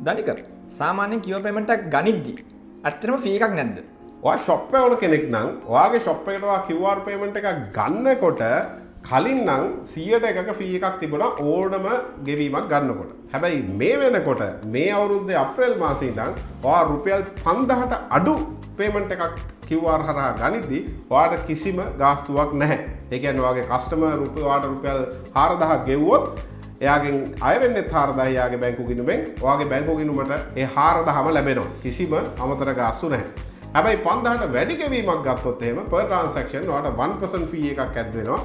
දනික සාමාන්‍යයෙන් QR payment එකක් ගනිද්දි ඇත්තටම ෆී එකක් නැද්ද? ඔයා ෂොප් එක වල කෙනෙක් නම් ඔයාගේ ෂොප් එකට ඔයා QR payment එකක් ගන්නකොට කලින් නම් 100ට එකක ෆී එකක් තිබුණා ඕනම ගෙවීමක් ගන්නකොට. හැබැයි මේ වෙනකොට මේ අවුරුද්දේ අප්‍රේල් මාසේ ඉඳන් ඔයා රුපියල් 5000ට අඩු පේමන්ට් එකක් QR හරහා ගනිද්දි ඔයාට කිසිම ගාස්තුවක් නැහැ. ඒ කියන්නේ ඔයාගේ කස්ටමර් රුපියල් 4000 ගෙවුවොත් එයාගෙන් අය වෙන්නේ 4000 එයාගේ බැංකු ගිණුමෙන් ඔයාගේ බැංකු ගිණුමට ඒ 4000ම ලැබෙනවා. කිසිම අමතර ගාස්තු නැහැ. හැබැයි 5000ට වැඩි ගෙවීමක් ගත්තොත් එහෙම per transaction ඔයාට 1% fee එකක් ඇඩ් වෙනවා.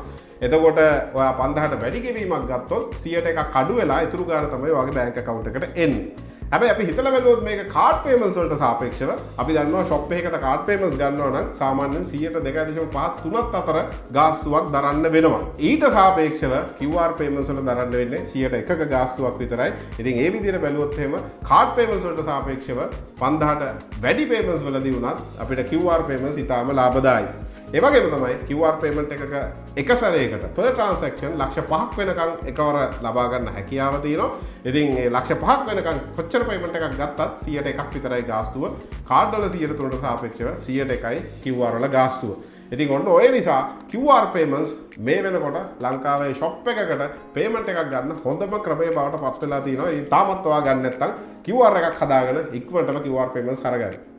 එතකොට ඔයා 5000ට වැඩි ගෙවීමක් ගත්තොත් 100ට එකක් අඩු වෙලා ඉතුරු ගාණ තමයි ඔයාගේ බැංක් account එකට එන්නේ. හැබැයි අපි හිතලා බැලුවොත් මේක කාඩ් පේමන්ට්ස් වලට සාපේක්ෂව අපි දන්නවා ෂොප් එකකට කාඩ් පේමන්ට්ස් ගන්නවා නම් සාමාන්‍යයෙන් 100ට 2.5 අතර ගාස්තුවක් දරන්න වෙනවා. ඊට සාපේක්ෂව QR පේමන්ට්ස් වල දරන්න වෙන්නේ 100ට එකක ගාස්තුවක් විතරයි. ඉතින් ඒ විදිහට බැලුවොත් එහෙම කාඩ් පේමන්ට්ස් වලට සාපේක්ෂව 5000ට වැඩි පේමන්ට්ස් වලදී වුණත් අපිට QR පේමන්ට්ස් ඉතාම ලාභදායී. ඒ වගේම තමයි QR payment එකක එක සැරයකට per transaction ලක්ෂ 5ක් වෙනකන් එකවර ලබා ගන්න හැකියාව තියෙනවා. ඉතින් ඒ ලක්ෂ 5ක් වෙනකන් කොච්චර payment එකක් ගත්තත් 100ට එකක් විතරයි ගාස්තුව. කාඩ් වල 103ට සාපේක්ෂව 100ට එකයි QR වල ගාස්තුව. ඉතින් ඔන්න ඔය නිසා QR payments මේ වෙනකොට ලංකාවේ shop එකකට payment එකක් ගන්න හොඳම ක්‍රමය බවට පත් වෙලා තියෙනවා. ඉතින් තාමත් ඔයා ගන්න නැත්නම් QR එකක් හදාගෙන ඉක්මනටම QR payments හරගන්න.